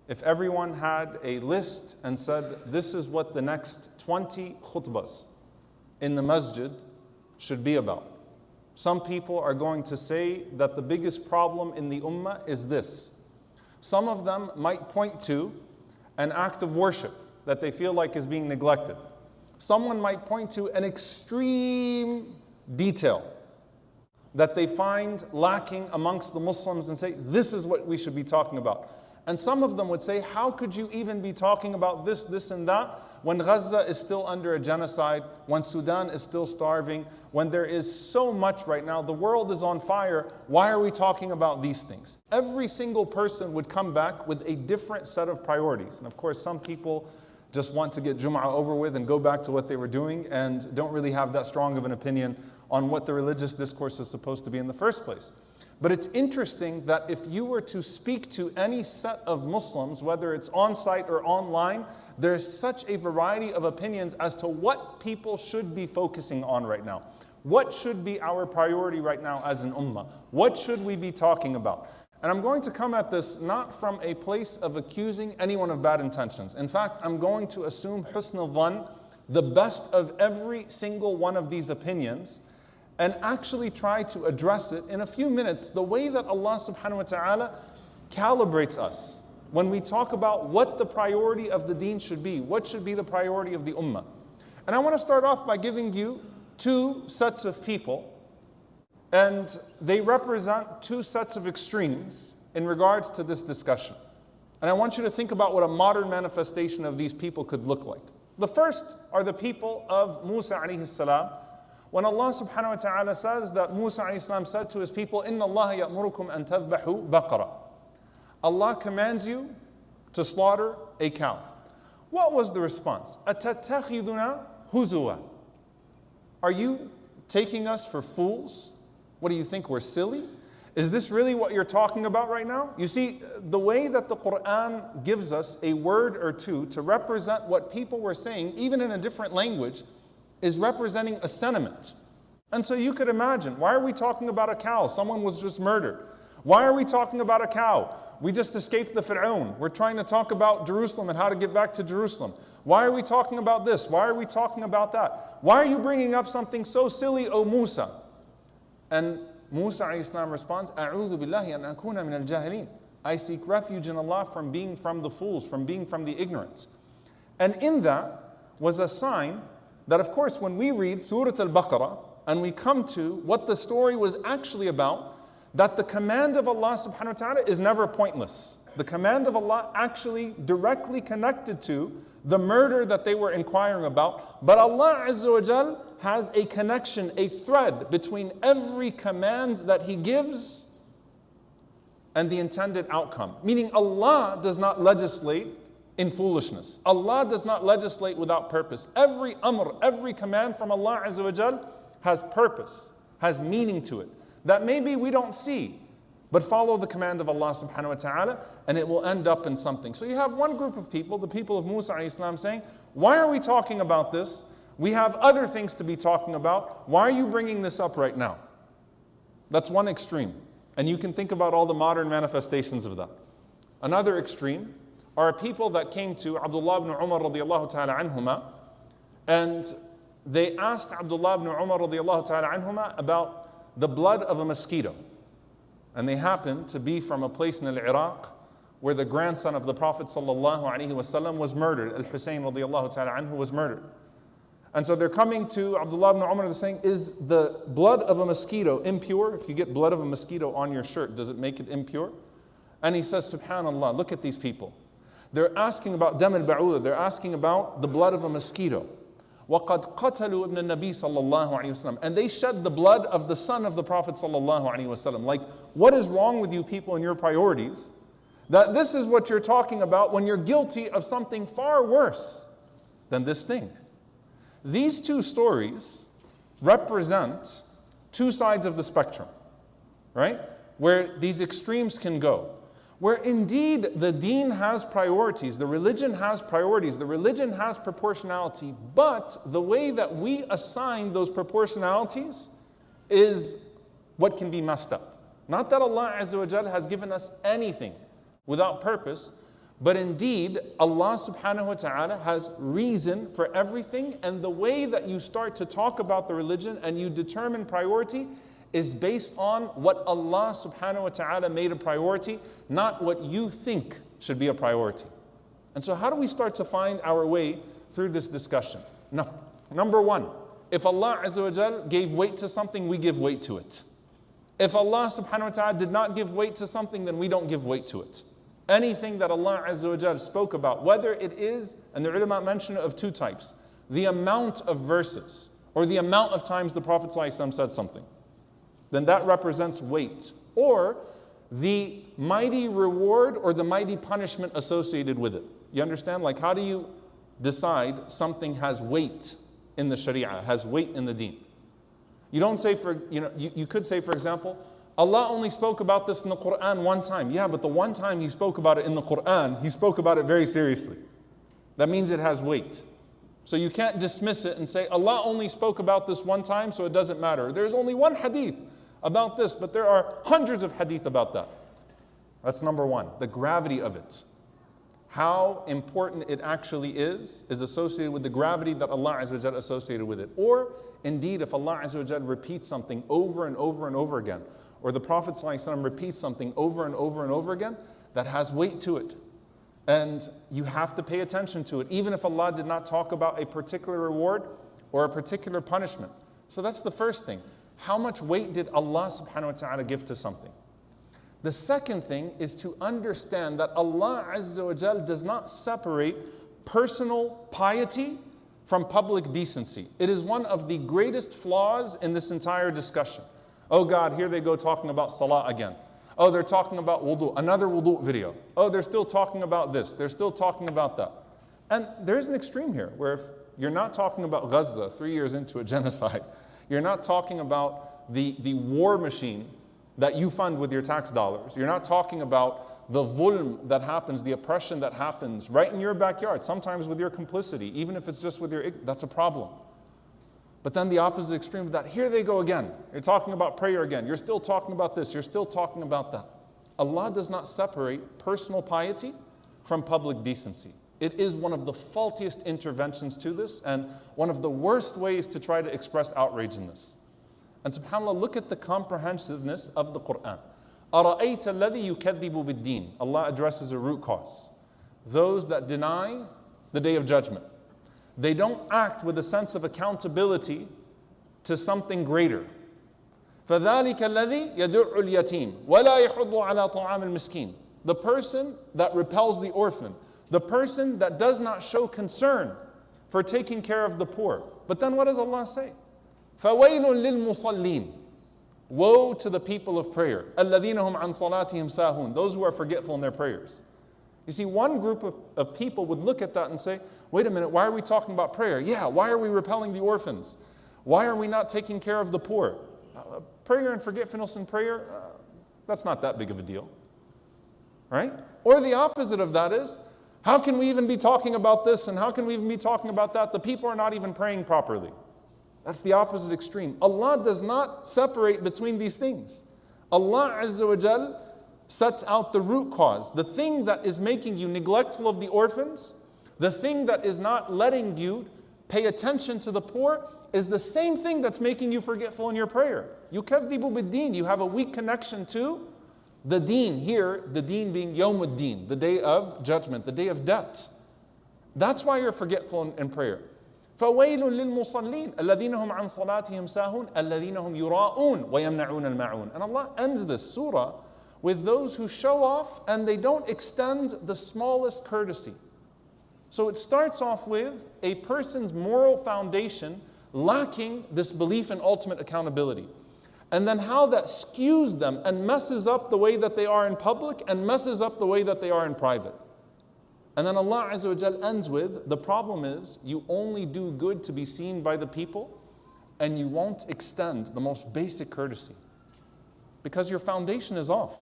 if everyone had a list and said, this is what the next 20 khutbahs in the masjid should be about. Some people are going to say that the biggest problem in the ummah is this. Some of them might point to an act of worship that they feel like is being neglected. Someone might point to an extreme detail that they find lacking amongst the Muslims and say, this is what we should be talking about. And some of them would say, how could you even be talking about this, this and that, when Gaza is still under a genocide, when Sudan is still starving, when there is so much right now, the world is on fire, why are we talking about these things? Every single person would come back with a different set of priorities. And of course, some people just want to get Jum'ah over with and go back to what they were doing and don't really have that strong of an opinion on what the religious discourse is supposed to be in the first place. But it's interesting that if you were to speak to any set of Muslims, whether it's on-site or online, there's such a variety of opinions as to what people should be focusing on right now. What should be our priority right now as an ummah? What should we be talking about? And I'm going to come at this not from a place of accusing anyone of bad intentions. In fact, I'm going to assume husn al-dhan, the best of every single one of these opinions, and actually try to address it in a few minutes the way that Allah subhanahu wa ta'ala calibrates us when we talk about what the priority of the deen should be, what should be the priority of the ummah. And I want to start off by giving you two sets of people, and they represent two sets of extremes in regards to this discussion. And I want you to think about what a modern manifestation of these people could look like. The first are the people of Musa alayhi salam, when Allah subhanahu wa ta'ala says that Musa alayhi salam said to his people, إِنَّ اللَّهَ يَأْمُرُكُمْ أَن تَذْبَحُوا بَقَرَةً. Allah commands you to slaughter a cow. What was the response? أَتَتَّخِذُنَا هُزُوًا. Are you taking us for fools? What do you think, we're silly? Is this really what you're talking about right now? You see, the way that the Qur'an gives us a word or two to represent what people were saying, even in a different language, is representing a sentiment. And so you could imagine, why are we talking about a cow? Someone was just murdered. Why are we talking about a cow? We just escaped the Fir'aun. We're trying to talk about Jerusalem and how to get back to Jerusalem. Why are we talking about this? Why are we talking about that? Why are you bringing up something so silly, O Musa? And Musa alayhi salam responds, أعوذ بالله أن أكون من الجاهلين. I seek refuge in Allah from being from the fools, from being from the ignorant. And in that was a sign that, of course, when we read Surah Al-Baqarah and we come to what the story was actually about, that the command of Allah subhanahu wa ta'ala is never pointless. The command of Allah actually directly connected to the murder that they were inquiring about. But Allah Azza wa Jal has a connection, a thread between every command that He gives and the intended outcome. Meaning Allah does not legislate in foolishness. Allah does not legislate without purpose. Every amr, every command from Allah Azza wa Jal has purpose, has meaning to it, that maybe we don't see, but follow the command of Allah subhanahu wa ta'ala and it will end up in something. So you have one group of people, the people of Musa alayhi salam, saying, why are we talking about this? We have other things to be talking about. Why are you bringing this up right now? That's one extreme. And you can think about all the modern manifestations of that. Another extreme are people that came to Abdullah ibn Umar radiallahu ta'ala anhuma, and they asked Abdullah ibn Umar radiallahu ta'ala anhuma about the blood of a mosquito. And they happened to be from a place in Iraq where the grandson of the Prophet sallallahu alaihi wasallam was murdered. Al-Husayn radiallahu ta'ala anhu was murdered. And so they're coming to Abdullah ibn Umar, they're saying, is the blood of a mosquito impure? If you get blood of a mosquito on your shirt, does it make it impure? And he says, subhanallah, look at these people. They're asking about dam al-ba'udah, they're asking about the blood of a mosquito. وَقَدْ قَتَلُوا ابْنَ النَّبِي صَلَّى اللَّهُ عَلَيْهِ وَسَلَّمَ. And they shed the blood of the son of the Prophet sallallahu alaihi wasallam. Like, what is wrong with you people and your priorities? That this is what you're talking about when you're guilty of something far worse than this thing. These two stories represent two sides of the spectrum, right? Where these extremes can go. Where indeed the deen has priorities, the religion has priorities, the religion has proportionality, but the way that we assign those proportionalities is what can be messed up. Not that Allah Azza wa Jal has given us anything without purpose, But indeed, Allah subhanahu wa ta'ala has reason for everything, and the way that you start to talk about the religion and you determine priority is based on what Allah subhanahu wa ta'ala made a priority, not what you think should be a priority. And so how do we start to find our way through this discussion? No. Number one, if Allah Azza wa Jal gave weight to something, we give weight to it. If Allah subhanahu wa ta'ala did not give weight to something, then we don't give weight to it. Anything that Allah Azza wa Jal spoke about, whether it is, and the ulama mention of two types, the amount of verses, or the amount of times the Prophet ﷺ said something, then that represents weight, or the mighty reward or the mighty punishment associated with it. You understand? Like, how do you decide something has weight in the Sharia, has weight in the deen? You don't say, you could say, for example, Allah only spoke about this in the Qur'an one time. Yeah, but the one time He spoke about it in the Qur'an, He spoke about it very seriously. That means it has weight. So you can't dismiss it and say, Allah only spoke about this one time, so it doesn't matter. There's only one hadith about this, but there are hundreds of hadith about that. That's number one, the gravity of it. How important it actually is associated with the gravity that Allah Azza wa Jal associated with it. Or indeed, if Allah Azza wa Jal repeats something over and over and over again, or the Prophet ﷺ repeats something over and over and over again, that has weight to it. And you have to pay attention to it, even if Allah did not talk about a particular reward or a particular punishment. So that's the first thing. How much weight did Allah subhanahu wa ta'ala give to something? The second thing is to understand that Allah Azza wa Jal does not separate personal piety from public decency. It is one of the greatest flaws in this entire discussion. Oh God, here they go talking about salah again. Oh, they're talking about wudu, another wudu video. Oh, they're still talking about this. They're still talking about that. And there's an extreme here where if you're not talking about Gaza 3 years into a genocide, you're not talking about the war machine that you fund with your tax dollars. You're not talking about the zulm that happens, the oppression that happens right in your backyard, sometimes with your complicity, even if it's just with your, that's a problem. But then the opposite extreme of that, here they go again. You're talking about prayer again. You're still talking about this. You're still talking about that. Allah does not separate personal piety from public decency. It is one of the faultiest interventions to this and one of the worst ways to try to express outrage in this. And subhanAllah, look at the comprehensiveness of the Qur'an. أَرَأَيْتَ الَّذِي يُكَذِّبُ بِالدِّينِ. Allah addresses a root cause. Those that deny the day of judgment. They don't act with a sense of accountability to something greater. فَذَلِكَ الَّذِي يَدُعُّ الْيَتِيمِ وَلَا يَحُضُّ عَلَى طَعَامِ الْمِسْكِينِ. The person that repels the orphan. The person that does not show concern for taking care of the poor. But then what does Allah say? فَوَيْلٌ لِلْمُصَلِّينَ. Woe to the people of prayer. الَّذِينَ هُمْ عَنْ صَلَاتِهِمْ سَاهُونَ. Those who are forgetful in their prayers. You see, one group of people would look at that and say, wait a minute, why are we talking about prayer? Yeah, why are we repelling the orphans? Why are we not taking care of the poor? Prayer and forgetfulness in prayer, that's not that big of a deal. Right? Or the opposite of that is, how can we even be talking about this and how can we even be talking about that? The people are not even praying properly. That's the opposite extreme. Allah does not separate between these things. Allah Azza wa Jal sets out the root cause. The thing that is making you neglectful of the orphans, the thing that is not letting you pay attention to the poor is the same thing that's making you forgetful in your prayer. يُكَذِّبُ بِالدِّينِ. You have a weak connection to the deen. Here, the deen being Yawmuddin, the day of judgment, the day of debt. That's why you're forgetful in prayer. فَوَيْلٌ لِلْمُصَلِّينَ الَّذِينَ هُمْ عَنْ صَلَاتِهِمْ سَاهُونَ الَّذِينَ هُمْ يُرَاءُونَ وَيَمْنَعُونَ الْمَعُونَ. And Allah ends this surah with those who show off and they don't extend the smallest courtesy. So it starts off with a person's moral foundation lacking this belief in ultimate accountability. And then how that skews them and messes up the way that they are in public and messes up the way that they are in private. And then Allah Azza wa Jal ends with, the problem is you only do good to be seen by the people and you won't extend the most basic courtesy because your foundation is off.